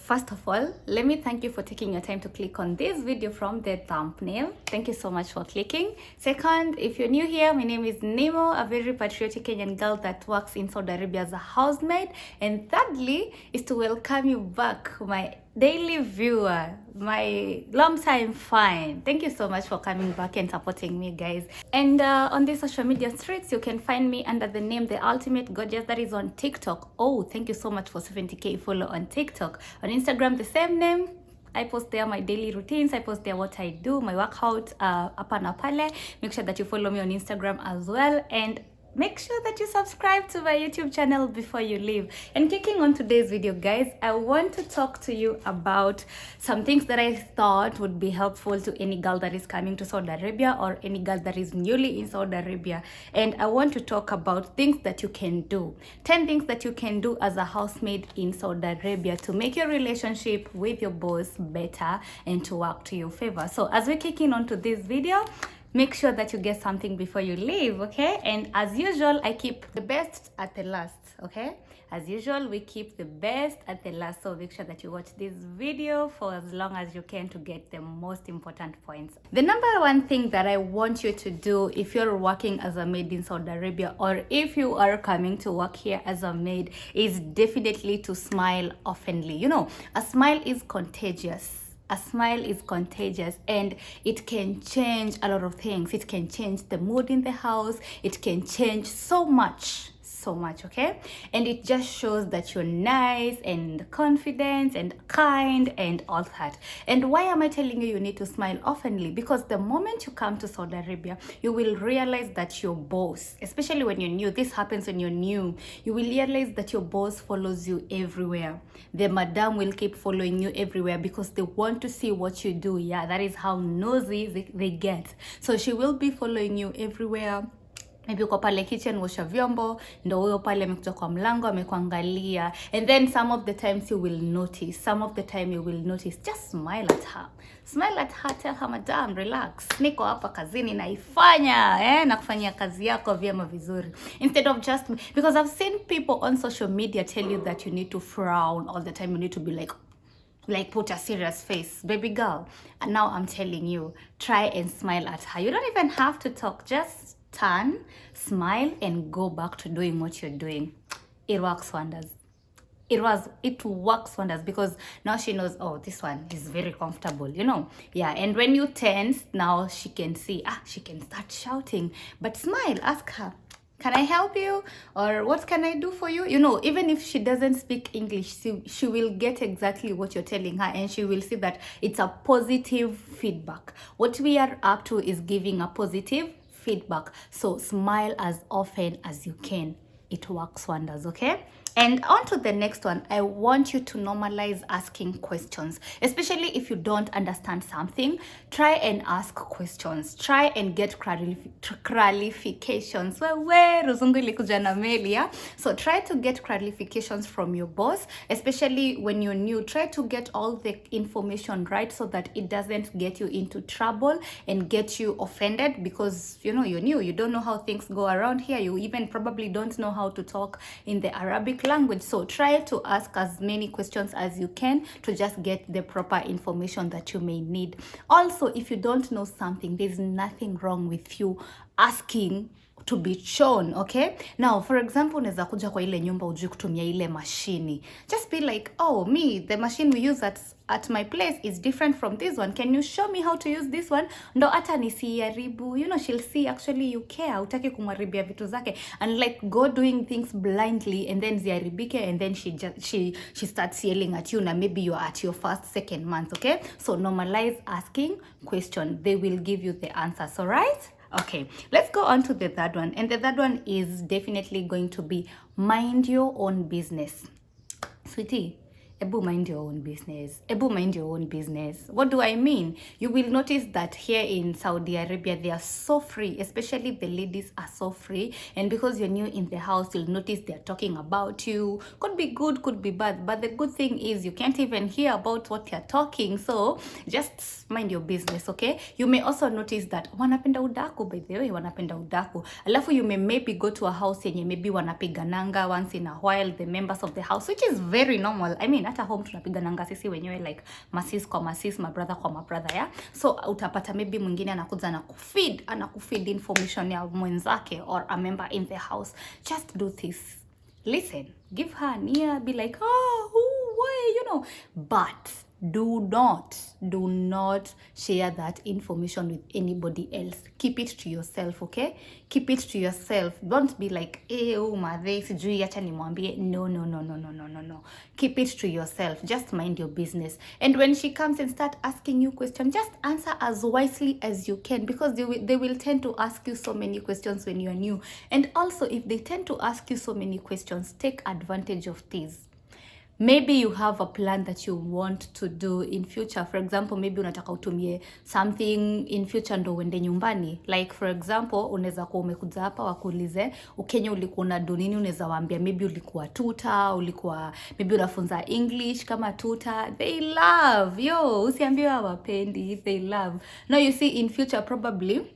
First of all, let me thank you for taking your time to click on this video from the thumbnail. Thank you so much for clicking. Second, if you're new here, my name is Nemo, a very patriotic Kenyan girl that works in Saudi Arabia as a housemaid. And thirdly, is to welcome you back, my daily viewer, my long time fan. Thank you so much for coming back and supporting me, guys. And on the social media streets, you can find me under the name The Ultimate Gorgeous. That is on TikTok. Oh, thank you so much for 70k follow on TikTok. On Instagram, the same name. I post there my daily routines. I post there what I do, my workout, hapa na pale. Make sure that you follow me on Instagram as well. And make sure that you subscribe to my YouTube channel before you leave. And kicking on today's video, guys, I want to talk to you about some things that I thought would be helpful to any girl that is coming to Saudi Arabia or any girl that is newly in Saudi Arabia. And I want to talk about things that you can do. 10 things that you can do as a housemaid in Saudi Arabia to make your relationship with your boss better and to work to your favor. So as we're kicking on to this video, make sure that you get something before you leave, okay? And as usual, I keep the best at the last, okay? As usual, we keep the best at the last. So make sure that you watch this video for as long as you can to get the most important points. The number one thing that I want you to do if you're working as a maid in Saudi Arabia or if you are coming to work here as a maid is definitely to smile oftenly. You know, a smile is contagious. A smile is contagious and it can change a lot of things. It can change the mood in the house. It can change so much, okay? And it just shows that you're nice and confident and kind and all that. And why am I telling you you need to smile oftenly? Because the moment you come to Saudi Arabia, you will realize that your boss, especially when you're new, this happens when you're new, you will realize that your boss follows you everywhere. The madam will keep following you everywhere because they want to see what you do. Yeah, that is how nosy they get. So she will be following you everywhere. Maybe uko pale kitchen washa vyombo, ndo huyo pale amekuja kwa mlango amekuangalia. And then some of the times you will notice, just smile at her. Smile at her, tell her, madam, relax. Niko hapa kazini naifanya, na kufanyia kazi yako vyema vizuri. Instead of just, because I've seen people on social media tell you that you need to frown all the time, you need to be like put a serious face, baby girl. And now I'm telling you, try and smile at her. You don't even have to talk, just turn, smile, and go back to doing what you're doing. It works wonders. It works wonders because now she knows, oh, this one is very comfortable, you know. Yeah, and when you tense, now she can see, she can start shouting. But smile, ask her, can I help you? Or what can I do for you? You know, even if she doesn't speak English, she will get exactly what you're telling her and she will see that it's a positive feedback. What we are up to is giving a positive feedback. So smile as often as you can. It works wonders, okay? And on to the next one, I want you to normalize asking questions. Especially if you don't understand something, try and ask questions. Try and get clarifications. So try to get clarifications from your boss, especially when you're new. Try to get all the information right so that it doesn't get you into trouble and get you offended because, you know, you're new. You don't know how things go around here. You even probably don't know how to talk in the Arabic language. So try to ask as many questions as you can to just get the proper information that you may need. Also, if you don't know something, there's nothing wrong with you asking to be shown, okay? Now, for example, unaweza kuja kwa ile nyumba ujui kutumia ile mashini. Just be like, oh, the machine we use at my place is different from this one. Can you show me how to use this one? Ndo hata nisiharibu. You know, she'll see actually you care. Hutaki kumharibia vitu zake. And like go doing things blindly and then ziharibike and then she starts yelling at you. Now maybe you're at your second month, okay? So normalize asking question. They will give you the answers, all right? Okay, let's go on to the third one. And the third one is definitely going to be mind your own business. Sweetie, Ebu mind your own business. Ebu mind your own business. What do I mean? You will notice that here in Saudi Arabia, they are so free, especially the ladies are so free. And because you're new in the house, you'll notice they're talking about you. Could be good, could be bad. But the good thing is you can't even hear about what they're talking. So just mind your business, okay? You may also notice that wanapenda udaku, by the way, wanapenda udaku. Alafu you may maybe go to a house and maybe wanapigananga once in a while, the members of the house, which is very normal. I mean, hata home tunapigananga sisi wenyewe, like masis kwa masis, mabrother kwa mabrother, yeah. So utapata maybe mwingine anakuja na kufeed information ya mwenzake or a member in the house. Just do this, listen, give her an ear, be like, oh, why, you know, but do not share that information with anybody else. Keep it to yourself, okay? Keep it to yourself. Don't be like, oh madhe sijui acha nimwambie. No. Keep it to yourself. Just mind your business. And when she comes and start asking you questions, just answer as wisely as you can, because they will tend to ask you so many questions when you're new. And also, if they tend to ask you so many questions, take advantage of these. Maybe you have a plan that you want to do in future. For example, maybe unataka utumie something in future ndo uende nyumbani. Like for example, unaweza kuwa umekuja hapa wakuulize Ukenya ulikuwa unadu nini, unaweza waambia maybe ulikuwa tutor, maybe unafunza English kama tutor. They love. Usiambiwe hawapendi. They love. Now you see, in future probably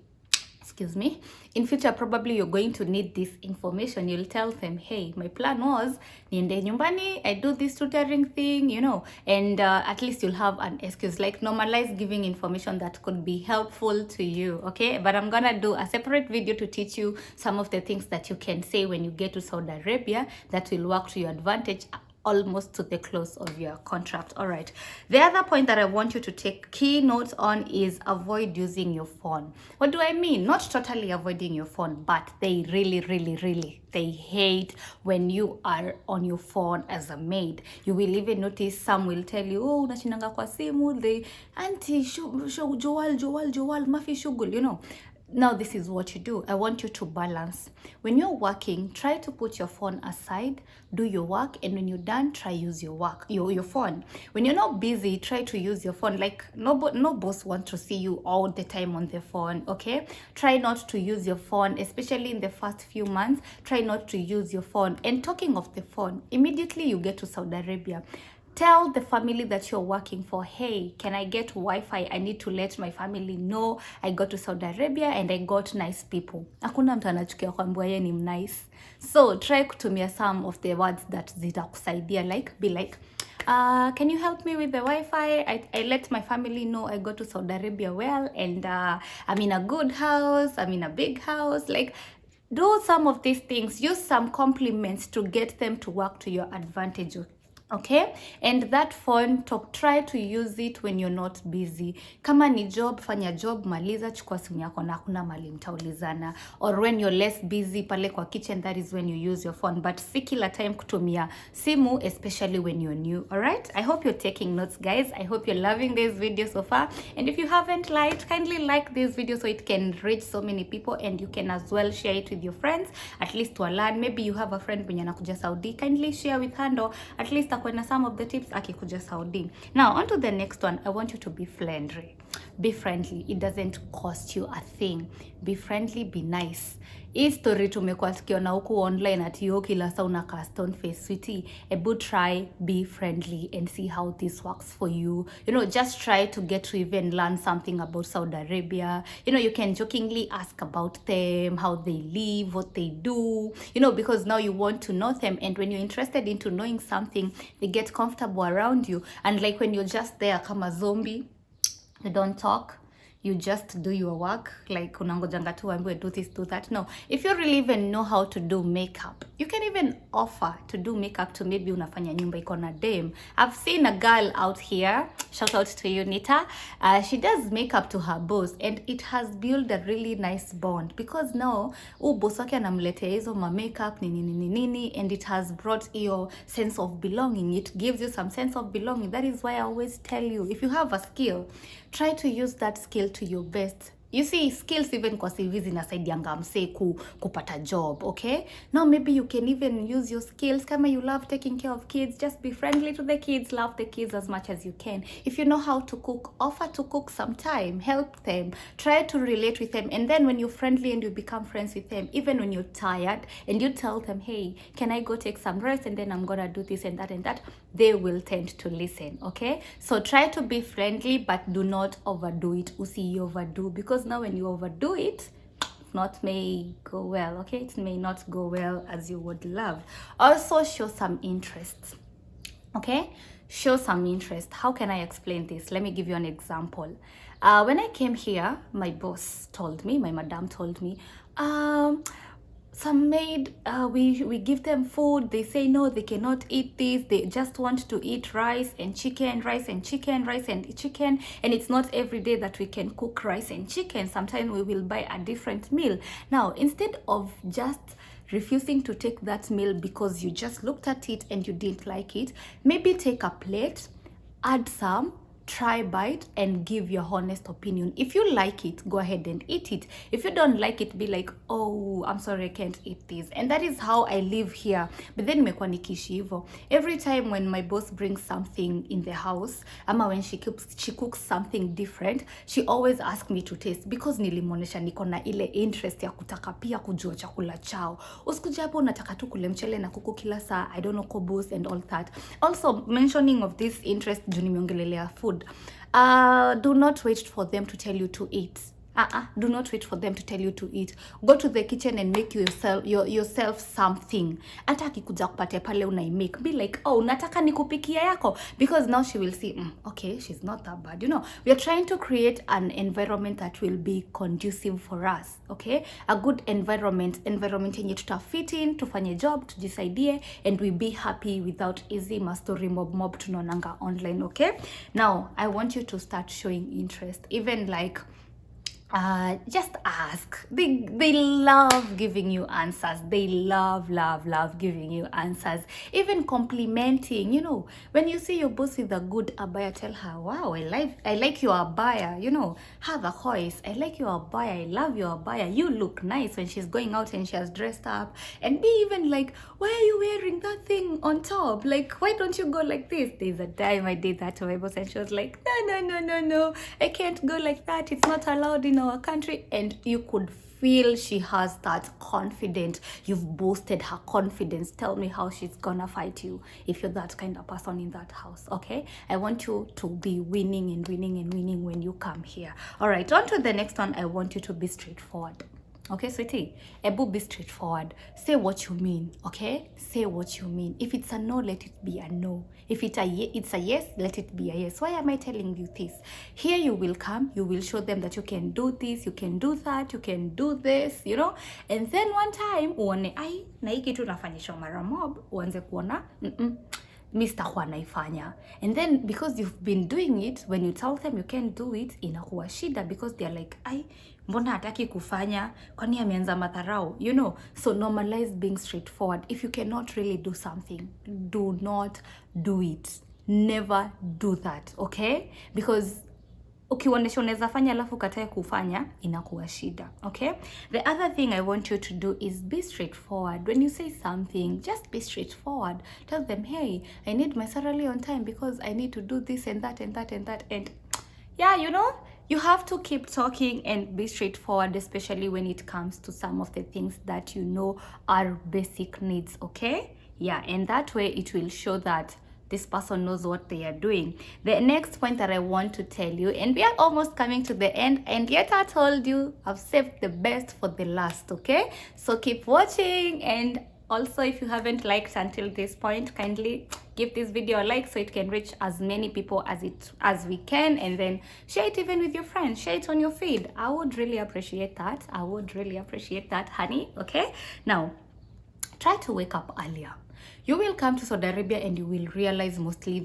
you're going to need this information. You'll tell them, hey, my plan was niende nyumbani, I do this tutoring thing, you know, and at least you'll have an excuse. Like, normalize giving information that could be helpful to you, okay? But I'm gonna do a separate video to teach you some of the things that you can say when you get to Saudi Arabia that will work to your advantage almost to the close of your contract. All right, the other point that I want you to take key notes on is avoid using your phone. What do I mean? Not totally avoiding your phone, but they really they hate when you are on your phone as a maid. You will even notice some will tell you, oh, unashinanga kwa simu, they auntie Joal mafi shugul, you know. Now this is what you do. I want you to balance. When you're working, try to put your phone aside, do your work, and when you're done, try use your phone. When you're not busy, try to use your phone. Like, no boss wants to see you all the time on the phone, okay? Try not to use your phone, especially in the first few months. Try not to use your phone. And talking of the phone, immediately you get to Saudi Arabia, tell the family that you're working for, hey, can I get Wi-Fi? I need to let my family know I got to Saudi Arabia and I got nice people. Hakuna mtu anachukia kwamba yeye ni nice. So try kutumia some of the words that zitakusaidia, like be like, can you help me with the Wi-Fi? I let my family know I go to Saudi Arabia well, and I'm in a good house, I'm in a big house. Like, do some of these things. Use some compliments to get them to work to your advantage. Okay, and that phone, try to use it when you're not busy. Kama ni job, fanya job, maliza, chukua simu yako na hakuna mali mtaulizana. Or when you're less busy pale kwa kitchen, that is when you use your phone. But si kila time kutumia simu, especially when you're new. Alright, I hope you're taking notes, guys. I hope you're loving this video so far. And if you haven't liked, kindly like this video so it can reach so many people, and you can as well share it with your friends, at least to learn. Maybe you have a friend mwenye anakuja Saudi, kindly share with her, ndo at least na some of the tips akikuja Saudi. Now on to the next one. I want you to be friendly. Be friendly. It doesn't cost you a thing. Be friendly, be nice. Hii story tumekuwa tukiona huku online ati yo kila saa unakaa stone face, sweetie. Ebu try, be friendly and see how this works for you. You know, just try to get to even learn something about Saudi Arabia. You know, you can jokingly ask about them, how they live, what they do, you know, because now you want to know them. And when you're interested into knowing something, they get comfortable around you. And like when you're just there kama zombie, you don't talk, you just do your work, like unangojanga tu ambiwe do this, do that. No, if you really even know how to do makeup, you can even offer to do makeup to maybe unafanya nyumba iko na dem. I've seen a girl out here, shout out to you Nita, she does makeup to her boss, and it has built a really nice bond, because now boss wake anamletea hizo ma makeup nini, and it has brought your sense of belonging. It gives you some sense of belonging. That is why I always tell you, if you have a skill, try to use that skill to your best. You see, skills even kwa CV zinasaidianga msee kupata job, okay? Now maybe you can even use your skills. Kama you love taking care of kids, just be friendly to the kids, love the kids as much as you can. If you know how to cook, offer to cook sometime, help them, try to relate with them. And then when you're friendly and you become friends with them, even when you're tired and you tell them, hey, can I go take some rest and then I'm gonna do this and that, they will tend to listen, okay? So try to be friendly, but do not overdo it. Usi overdo, because now when you overdo it, may go well, okay? It may not go well as you would love. Also show some interest, okay? show some interest. How can I explain this? Let me give you an example. When I came here, my boss told me, my madam told me, some maid, we give them food, they say no, they cannot eat this, they just want to eat rice and chicken, rice and chicken, rice and chicken, and it's not every day that we can cook rice and chicken. Sometimes we will buy a different meal. Now, instead of just refusing to take that meal because you just looked at it and you didn't like it, maybe take a plate, add some, try bite, and give your honest opinion. If you like it, go ahead and eat it. If you don't like it, be like, oh, I'm sorry, I can't eat this. And that is how I live here. But then nimekuwa nikiishi hivyo. Every time when my boss brings something in the house, ama when she cooks something different, she always asks me to taste, because nilimuonesha niko na ile interest ya kutaka pia kujua chakula chao. Usikuja hapo unataka tu kule mchele na kuku kila saa, I don't know, kobos and all that. Also, mentioning of this interest, juu nimeongelelea food. Do not wait for them to tell you to eat. Do not wait for them to tell you to eat. Go to the kitchen and make yourself something. Hata akikuja kupatia pale unaimake, be like, oh, nataka nikupikia yako, because now she will see, okay, she's not that bad. You know, we are trying to create an environment that will be conducive for us. Okay, a good environment yenye tutafit in, tufanye job, tujisaidie, and we be happy without easy mastery mob tunaonanga online. Okay, now I want you to start showing interest, even like just ask. They love giving you answers. They love giving you answers. Even complimenting, you know, when you see your boss with a good abaya, tell her, wow, I like your abaya, you know, have a voice, I like your abaya, I love your abaya, you look nice. When she's going out and she has dressed up, and be even like, why are you wearing that thing on top? Like, why don't you go like this? There's a time I did that to my boss and she was like, no, I can't go like that, it's not allowed in our country. And you could feel she has that confidence. You've boosted her confidence. Tell me how she's gonna fight you if you're that kind of person in that house. Okay, I want you to be winning and winning when you come here. All right, on to the next one. I want you to be straightforward. Okay, sweetie, Ebu, be straightforward. Say what you mean, okay? Say what you mean. If it's a no, let it be a no. If it's a yes, let it be a yes. Why am I telling you this? Here you will come, you will show them that you can do this, you can do that, you can do this, you know? And then one time, uone, ai, na hii kitu nafanyishwa mara mob, uanze kuona, Mr. naifanya. And then because you've been doing it, when you tell them you can't do it, inakuwa shida, because they're like, ai, mbona hataki kufanya, kwani ameanza madharau, you know? So normalize being straightforward. If you cannot really do something, do not do it. Never do that, okay? Because ukionyesha unaweza fanya alafu katae kufanya, inakuwa shida, okay? The other thing I want you to do is be straightforward. When you say something, just be straightforward. Tell them, hey, I need my salary on time because I need to do this and that and that and that. And yeah, you know, you have to keep talking and be straightforward, especially when it comes to some of the things that you know are basic needs, okay? Yeah, and that way it will show that this person knows what they are doing. The next point that I want to tell you, and we are almost coming to the end, and yet I told you I've saved the best for the last, okay? So keep watching, and also if you haven't liked until this point, kindly give this video a like so it can reach as many people as we can, and then share it even with your friends, share it on your feed. I would really appreciate that. I would really appreciate that, honey, okay? Now, try to wake up earlier. You will come to Saudi Arabia and you will realize mostly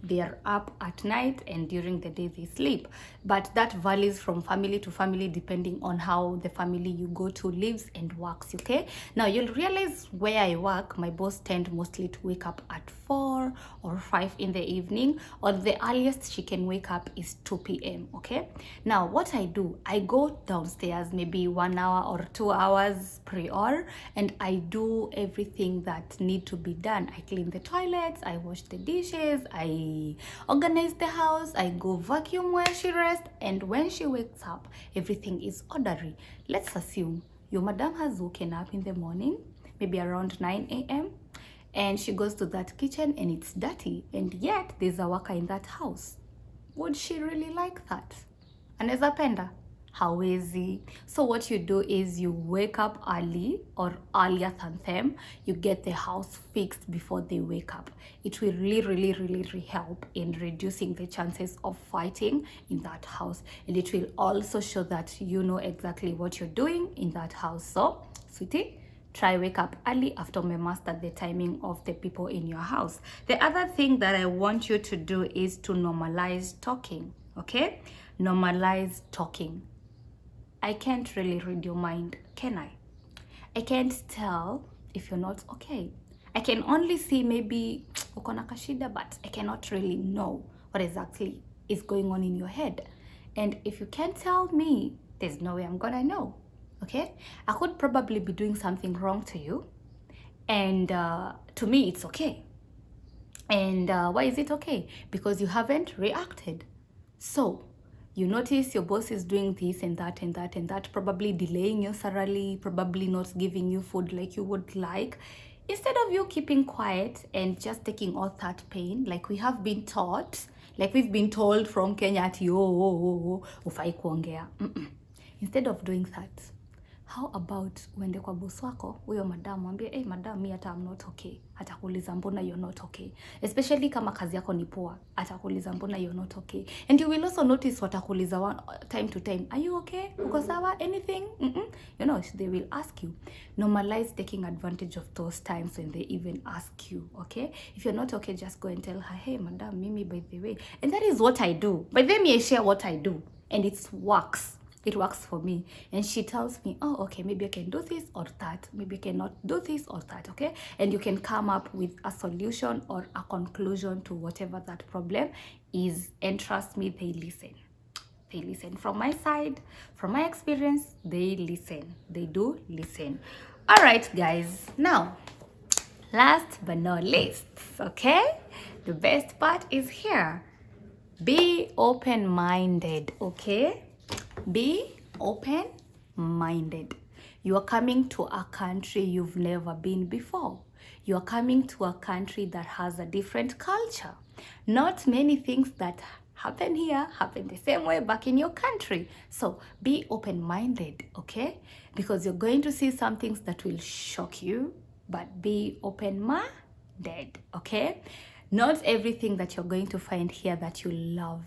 they are up at night and during the day they sleep. But that varies from family to family depending on how the family you go to lives and works, okay? Now you'll realize where I work, my boss tend mostly to wake up at 4 or 5 in the evening, or the earliest she can wake up is 2 p.m, okay? Now what I do, I go downstairs maybe 1 hour or 2 hours prior, and I do everything that need to be done. I clean the toilets, I wash the dishes, I organize the house, I go vacuum where she rests, and when she wakes up, everything is orderly. Let's assume your madam has woken up in the morning, maybe around 9 a.m, and she goes to that kitchen and it's dirty, and yet there's a worker in that house. Would she really like that? Anaweza penda? hawezi. So what you do is you wake up early or earlier than them. You get the house fixed before they wake up. It will really help in reducing the chances of fighting in that house, and it will also show that you know exactly what you're doing in that house. So sweetie, try wake up early after we master the timing of the people in your house. The other thing that I want you to do is to normalize talking. Okay, normalize talking. I can't really read your mind, can I? I can't tell if you're not okay. I can only see maybe uko na kashida, but I cannot really know what exactly is going on in your head. And if you can't tell me, there's no way I'm gonna know. Okay? I could probably be doing something wrong to you, and to me it's okay. And why is it okay? Because you haven't reacted. So you notice your boss is doing this and that and that and that, probably delaying your salary, probably not giving you food like you would like. Instead of you keeping quiet and just taking all that pain, like we have been taught, like we've been told from Kenya, ati ufai kuongea. Instead of doing that, how about uende kwa boss wako huyo madam, mwambie hey madam, mi hata I'm not okay. Atakuuliza mbona you're not okay, especially kama kazi yako ni poa. Atakuuliza mbona you're not okay, and you will also notice watakuuliza time to time, are you okay, uko sawa, anything? You know, they will ask you. Normalize taking advantage of those times when they even ask you. Okay, if you're not okay, just go and tell her, hey madam, mimi by the way, and that is what I do. By the way, I share what I do, and it works. It works for me. And she tells me, oh, okay, maybe I can do this or that. Maybe I cannot do this or that, okay? And you can come up with a solution or a conclusion to whatever that problem is. And trust me, they listen. They listen. From my side, from my experience, they listen. They do listen. All right, guys. Now, last but not least, okay? The best part is here. Be open-minded, okay? Be open-minded. You are coming to a country you've never been before. You are coming to a country that has a different culture. Not many things that happen here happen the same way back in your country. So be open-minded, okay? Because you're going to see some things that will shock you, but be open-minded, okay? Not everything that you're going to find here that you love.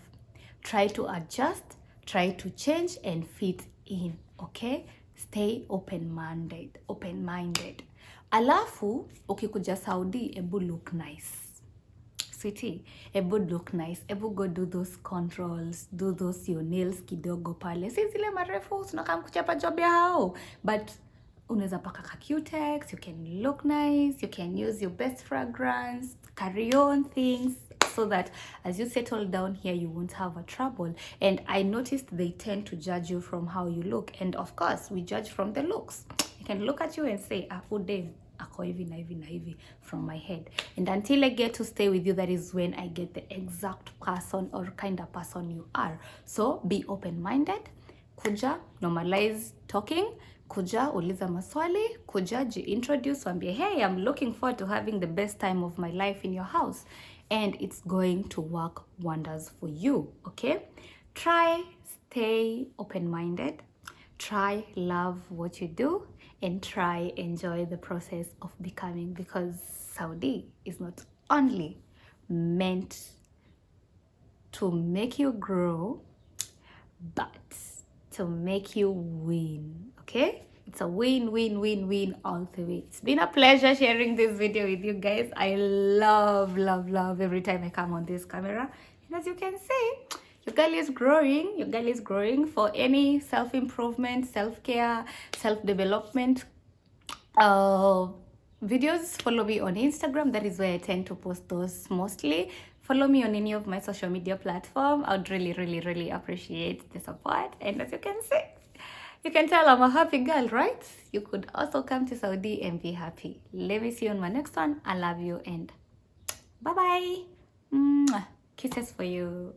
Try to adjust. Try to change and fit in, okay? Stay open-minded, open-minded. Alafu, ukikuja Saudi, ebu look nice. Sweetie, ebu look nice. Ebu go do those controls, do those your nails kidogo pale. Si zile marefu, unakam kuchapa job ya hao. But unaweza paka ka cutex, you can look nice, you can use your best fragrance, carry on things, so that as you settle down here, you won't have a trouble. And I noticed they tend to judge you from how you look. And of course, we judge from the looks. I can look at you and say, ude, ako hivi na hivi na hivi from my head. And until I get to stay with you, that is when I get the exact person or kind of person you are. So be open-minded. Kuja, normalize talking. Kuja, uliza maswali. Kuja, introduce, wambie, hey, I'm looking forward to having the best time of my life in your house. And it's going to work wonders for you, okay? Try, stay open-minded. Try, love what you do. And try, enjoy the process of becoming. Because Saudi is not only meant to make you grow, but to make you win, okay? It's a win all the way. It's been a pleasure sharing this video with you guys. I love every time I come on this camera. And as you can see, your girl is growing. Your girl is growing. For any self-improvement, self-care, self-development videos, follow me on Instagram. That is where I tend to post those mostly. Follow me on any of my social media platform. I would really appreciate the support. And as you can see, you can tell I'm a happy girl, right? You could also come to Saudi and be happy. Let me see you on my next one. I love you and bye-bye. Kisses for you.